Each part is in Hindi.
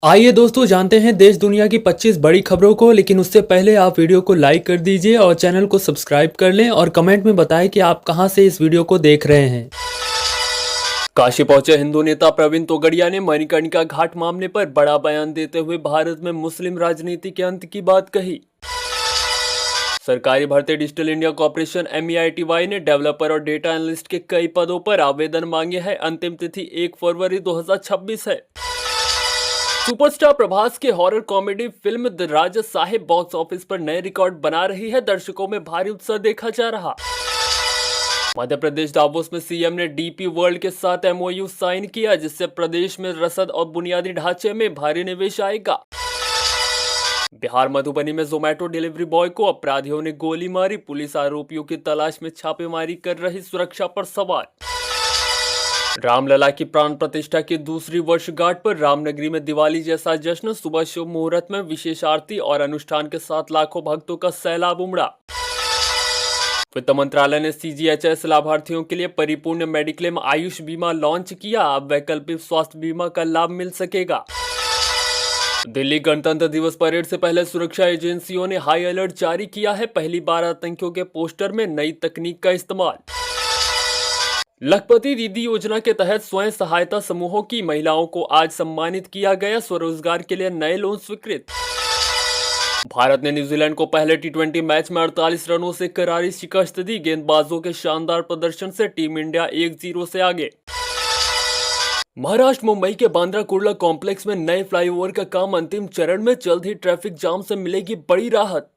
आइए दोस्तों जानते हैं देश दुनिया की 25 बड़ी खबरों को। लेकिन उससे पहले आप वीडियो को लाइक कर दीजिए और चैनल को सब्सक्राइब कर लें और कमेंट में बताएं कि आप कहां से इस वीडियो को देख रहे हैं। काशी पहुंचे हिंदू नेता प्रवीण तोगड़िया ने मणिकर्णिका घाट मामले पर बड़ा बयान देते हुए भारत में मुस्लिम राजनीति के अंत की बात कही। सरकारी भर्ती डिजिटल इंडिया कॉर्पोरेशन MEITY ने डेवलपर और डेटा एनालिस्ट के कई पदों पर आवेदन मांगे हैं। अंतिम तिथि 1 फरवरी 2026 है। सुपरस्टार प्रभास की horror comedy film the Raja Sahib box office पर नए रिकॉर्ड बना रही है। दर्शकों में भारी उत्साह देखा जा रहा। मध्य प्रदेश दावोस में सीएम ने DP वर्ल्ड के साथ MOU साइन किया, जिससे प्रदेश में रसद और बुनियादी ढांचे में भारी निवेश आएगा। बिहार मधुबनी में जोमेटो डिलीवरी बॉय को अपराधियों ने गोली मारी। पुलिस आरोपियों की तलाश में छापेमारी कर रही, सुरक्षा पर सवाल। रामलला की प्राण प्रतिष्ठा की दूसरी वर्षगांठ पर रामनगरी में दिवाली जैसा जश्न। सुबह शुभ मुहूर्त में विशेष आरती और अनुष्ठान के साथ लाखों भक्तों का सैलाब उमड़ा। वित्त मंत्रालय ने CGHS लाभार्थियों के लिए परिपूर्ण मेडिक्लेम आयुष बीमा लॉन्च किया। अब वैकल्पिक स्वास्थ्य बीमा का लाभ मिल सकेगा। दिल्ली गणतंत्र दिवस परेड से पहले सुरक्षा एजेंसियों ने हाई अलर्ट जारी किया है। पहली बार आतंकियों के पोस्टर में नई तकनीक का इस्तेमाल। लखपति दीदी योजना के तहत स्वयं सहायता समूहों की महिलाओं को आज सम्मानित किया गया। स्वरोजगार के लिए नए लोन स्वीकृत। भारत ने न्यूजीलैंड को पहले T20 मैच में 48 रनों से करारी शिकस्त दी। गेंदबाजों के शानदार प्रदर्शन से टीम इंडिया 1-0 से आगे। महाराष्ट्र मुंबई के बांद्रा कुर्ला कॉम्प्लेक्स में नए फ्लाईओवर का काम अंतिम चरण में। जल्द ही ट्रैफिक जाम से मिलेगी बड़ी राहत।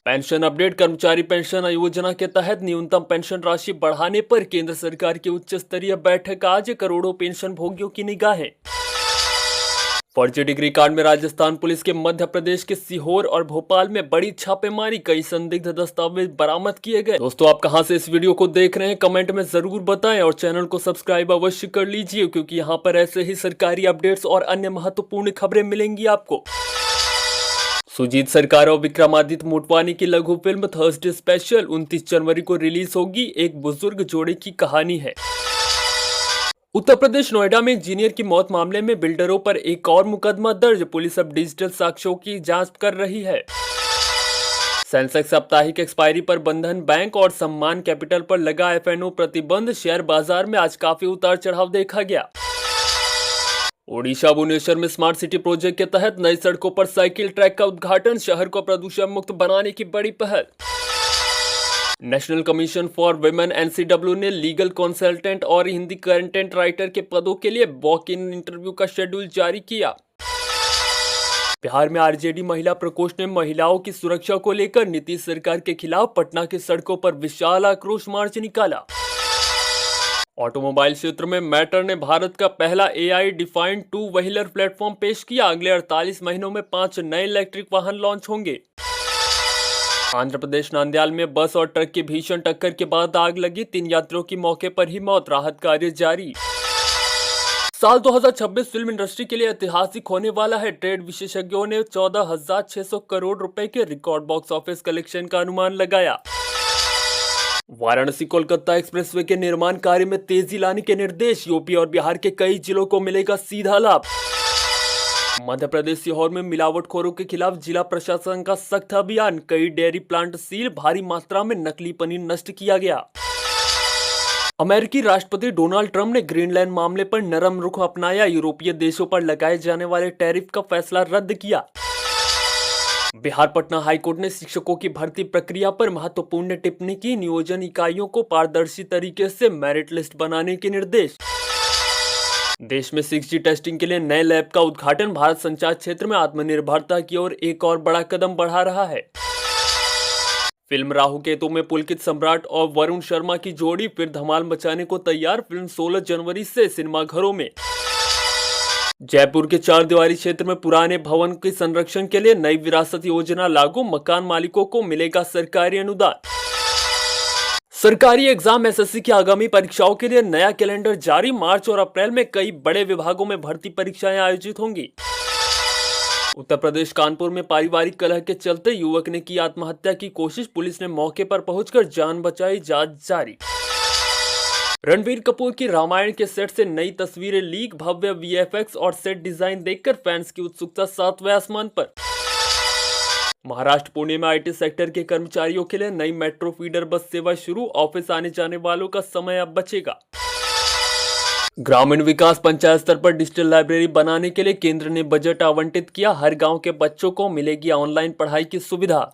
Pension update. कर्मचारी पेंशन योजना के तहत न्यूनतम पेंशन राशि बढ़ाने पर केंद्र सरकार की उच्च स्तरीय बैठक आज। करोड़ों पेंशन भोगियों की निगाहें। फर्जी डिग्री कांड में राजस्थान पुलिस के मध्य प्रदेश के सीहोर और भोपाल में बड़ी छापेमारी। कई संदिग्ध दस्तावेज बरामद किए गए। दोस्तों, आप कहां से इस वीडियो को देख रहे हैं कमेंट में जरूर बताएं और चैनल को सब्सक्राइब अवश्य कर लीजिए, क्योंकि यहां पर ऐसे ही सरकारी अपडेट्स और अन्य महत्वपूर्ण खबरें मिलेंगी आपको। सुजीत सरकार और विक्रमादित्य मोटवानी की लघु फिल्म थर्सडे स्पेशल 29 जनवरी को रिलीज होगी। एक बुजुर्ग जोड़े की कहानी है। उत्तर प्रदेश नोएडा में इंजीनियर की मौत मामले में बिल्डरों पर एक और मुकदमा दर्ज। पुलिस अब डिजिटल साक्ष्यों की जांच कर रही है। सेंसेक्स साप्ताहिक एक्सपायरी पर बंधन बैंक और सम्मान कैपिटल पर लगा FNO प्रतिबंध। शेयर बाजार में आज काफी उतार चढ़ाव देखा गया। ओडिशा भुवनेश्वर में स्मार्ट सिटी प्रोजेक्ट के तहत नई सड़कों पर साइकिल ट्रैक का उद्घाटन। शहर को प्रदूषण मुक्त बनाने की बड़ी पहल। National commission for women NCW ने लीगल कंसल्टेंट और हिंदी कंटेंट राइटर के पदों के लिए वॉक इन इंटरव्यू का शेड्यूल जारी किया। बिहार में RJD महिला प्रकोष्ठ ने महिलाओं की सुरक्षा को लेकर नीतीश सरकार के खिलाफ पटना की सड़कों पर विशाल आक्रोश मार्च निकाला। ऑटोमोबाइल क्षेत्र में मैटर ने भारत का पहला AI डिफाइंड 2 व्हीलर प्लेटफॉर्म पेश किया। अगले 48 महीनों में 5 नए इलेक्ट्रिक वाहन लॉन्च होंगे। आंध्र प्रदेश नांदयाल में बस और ट्रक की भीषण टक्कर के बाद आग लगी। 3 यात्रियों की मौके पर ही मौत। राहत कार्य जारी। साल 2026 फिल्म इंडस्ट्री के लिए ऐतिहासिक होने वाला है। ट्रेड विशेषज्ञों ने 14,600 करोड़ रुपए के रिकॉर्ड बॉक्स ऑफिस कलेक्शन का अनुमान लगाया। वाराणसी कोलकाता एक्सप्रेसवे के निर्माण कार्य में तेजी लाने के निर्देश। यूपी और बिहार के कई जिलों को मिलेगा सीधा लाभ। मध्य प्रदेश सीहोर में मिलावटखोरों के खिलाफ जिला प्रशासन का सख्त अभियान। कई डेयरी प्लांट सील। भारी मात्रा में नकली पनीर नष्ट किया गया। अमेरिकी राष्ट्रपति डोनाल्ड ट्रंप ने ग्रीनलैंड मामले पर नरम रुख अपनाया। यूरोपीय देशों पर लगाए जाने वाले टैरिफ का फैसला रद्द किया। बिहार पटना हाईकोर्ट ने शिक्षकों की भर्ती प्रक्रिया पर महत्वपूर्ण टिप्पणी की। नियोजन इकाइयों को पारदर्शी तरीके से मेरिट लिस्ट बनाने के निर्देश। देश में 6G टेस्टिंग के लिए नए लैब का उद्घाटन। भारत संचार क्षेत्र में आत्मनिर्भरता की ओर एक और बड़ा कदम बढ़ा रहा है। फिल्म राहु केतु में पुलकित सम्राट और वरुण शर्मा की जोड़ी फिर धमाल मचाने को तैयार। फिल्म 16 जनवरी से सिनेमाघरों में। जयपुर के 4 दीवारी क्षेत्र में पुराने भवन के संरक्षण के लिए नई विरासत योजना लागू। मकान मालिकों को मिलेगा सरकारी अनुदान। सरकारी एग्जाम SSC की आगामी परीक्षाओं के लिए नया कैलेंडर जारी। मार्च और अप्रैल में कई बड़े विभागों में भर्ती परीक्षाएं आयोजित होंगी। उत्तर प्रदेश कानपुर में पारिवारिक कलह के चलते युवक ने की आत्महत्या की कोशिश। पुलिस ने मौके पर पहुंचकर जान बचाई। जांच जारी। रणबीर कपूर की रामायण के सेट से नई तस्वीरें लीक, भव्य वीएफएक्स और सेट डिजाइन देखकर फैंस की उत्सुकता 7वें आसमान पर। महाराष्ट्र पुणे में आईटी सेक्टर के कर्मचारियों के लिए नई मेट्रो फीडर बस सेवा शुरू, ऑफिस आने जाने वालों का समय अब बचेगा। ग्रामीण विकास पंचायत स्तर पर डिजिटल लाइब्रेरी बनाने के लिए केंद्र ने बजट आवंटित किया, हर गांव के बच्चों को मिलेगी ऑनलाइन पढ़ाई की सुविधा।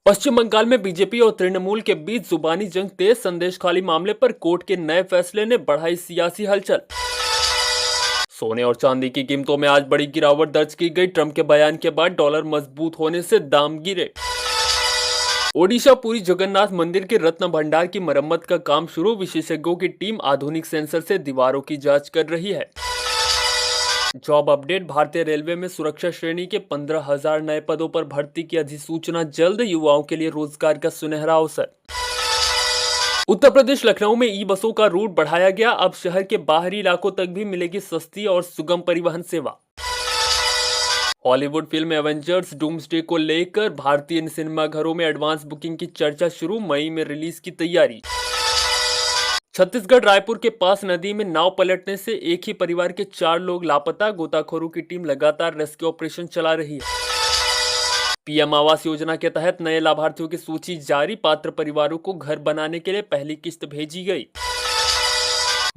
पश्चिम बंगाल में बीजेपी और तृणमूल के बीच जुबानी जंग तेज, संदेश खाली मामले पर कोर्ट के नए फैसले ने बढ़ाई सियासी हलचल। सोने और चांदी की कीमतों में आज बड़ी गिरावट दर्ज की गई, ट्रंप के बयान के बाद डॉलर मजबूत होने से दाम गिरे। ओडिशा पुरी जगन्नाथ मंदिर के रत्न भंडार की मरम्मत का काम शुरू, विशेषज्ञों की टीम आधुनिक सेंसर से दीवारों की जांच कर रही है। जॉब अपडेट, भारतीय रेलवे में सुरक्षा श्रेणी के 15,000 नए पदों पर भर्ती की अधिसूचना जल्द, युवाओं के लिए रोजगार का सुनहरा अवसर। उत्तर प्रदेश लखनऊ में ई बसों का रूट बढ़ाया गया, अब शहर के बाहरी इलाकों तक भी मिलेगी सस्ती और सुगम परिवहन सेवा। हॉलीवुड फिल्म एवेंजर्स डूम्सडे को लेकर भारतीय सिनेमाघरों में एडवांस बुकिंग की चर्चा शुरू, मई में रिलीज की तैयारी। छत्तीसगढ़ रायपुर के पास नदी में नाव पलटने से एक ही परिवार के 4 लोग लापता, गोताखोरों की टीम लगातार रेस्क्यू ऑपरेशन चला रही है। पीएम आवास योजना के तहत नए लाभार्थियों की सूची जारी, पात्र परिवारों को घर बनाने के लिए पहली किस्त भेजी गई।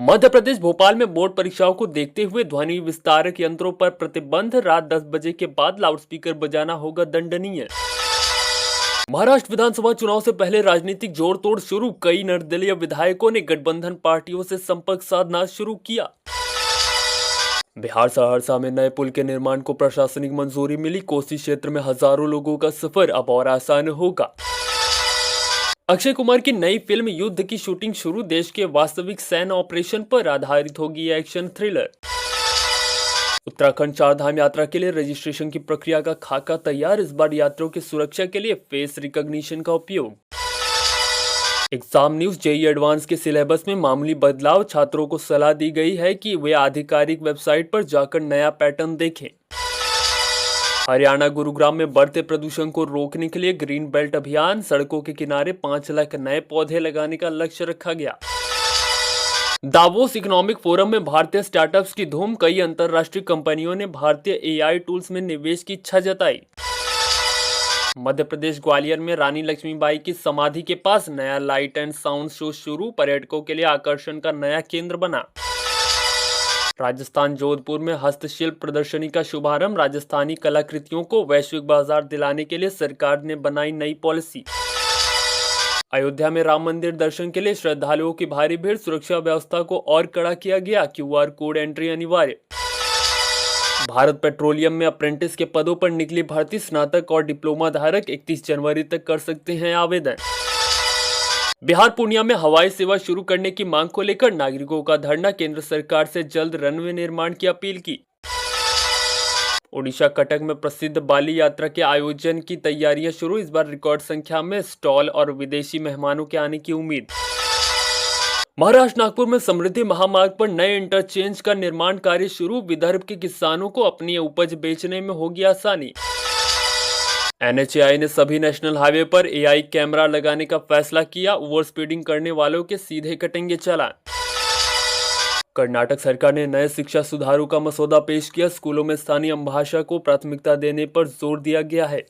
मध्य प्रदेश भोपाल में बोर्ड परीक्षाओं को देखते हुए ध्वनि विस्तारक यंत्रों पर प्रतिबंध, रात 10 बजे के बाद लाउडस्पीकर बजाना होगा दंडनीय। महाराष्ट्र विधानसभा चुनाव से पहले राजनीतिक जोड़ तोड़ शुरू, कई निर्दलीय विधायकों ने गठबंधन पार्टियों से संपर्क साधना शुरू किया। बिहार सहरसा में नए पुल के निर्माण को प्रशासनिक मंजूरी मिली, कोसी क्षेत्र में हजारों लोगों का सफर अब और आसान होगा। अक्षय कुमार की नई फिल्म युद्ध की शूटिंग शुरू, देश के वास्तविक सैन्य ऑपरेशन पर आधारित होगी एक्शन थ्रिलर। उत्तराखंड चारधाम यात्रा के लिए रजिस्ट्रेशन की प्रक्रिया का खाका तैयार, इस बार यात्रियों की सुरक्षा के लिए फेस रिकॉग्निशन का उपयोग। एग्जाम न्यूज, जेईई एडवांस के सिलेबस में मामूली बदलाव, छात्रों को सलाह दी गई है कि वे आधिकारिक वेबसाइट पर जाकर नया पैटर्न देखें। हरियाणा गुरुग्राम में बढ़ते प्रदूषण को रोकने के लिए ग्रीन बेल्ट अभियान, सड़कों के किनारे 5 लाख नए पौधे लगाने का लक्ष्य रखा गया। दावोस इकोनॉमिक फोरम में भारतीय स्टार्टअप्स की धूम, कई अंतरराष्ट्रीय कंपनियों ने भारतीय एआई टूल्स में निवेश की इच्छा जताई। मध्य प्रदेश ग्वालियर में रानी लक्ष्मीबाई की समाधि के पास नया लाइट एंड साउंड शो शुरू, पर्यटकों के लिए आकर्षण का नया केंद्र बना। राजस्थान जोधपुर में हस्तशिल्प प्रदर्शनी का शुभारंभ, राजस्थानी कलाकृतियों को वैश्विक बाजार दिलाने के लिए सरकार ने बनाई नई पॉलिसी। अयोध्या में राम मंदिर दर्शन के लिए श्रद्धालुओं की भारी भीड़, सुरक्षा व्यवस्था को और कड़ा किया गया, क्यूआर कोड एंट्री अनिवार्य। भारत पेट्रोलियम में अप्रेंटिस के पदों पर निकली भर्ती, स्नातक और डिप्लोमा धारक 31 जनवरी तक कर सकते हैं आवेदन। बिहार पूर्णिया में हवाई सेवा शुरू करने की मांग को लेकर नागरिकों का धरना, केंद्र सरकार से जल्द रनवे निर्माण की अपील की। ओडिशा कटक में प्रसिद्ध बाली यात्रा के आयोजन की तैयारियां शुरू, इस बार रिकॉर्ड संख्या में स्टॉल और विदेशी मेहमानों के आने की उम्मीद। महाराष्ट्र नागपुर में समृद्धि महामार्ग पर नए इंटरचेंज का निर्माण कार्य शुरू, विदर्भ के किसानों को अपनी उपज बेचने में होगी आसानी। एनएचएआई ने सभी नेशनल हाईवे पर एआई कैमरा लगाने का फैसला किया, ओवर स्पीडिंग करने वालों के सीधे कटेंगे चालान। कर्नाटक सरकार ने नए शिक्षा सुधारों का मसौदा पेश किया, स्कूलों में स्थानीय भाषा को प्राथमिकता देने पर जोर दिया गया है।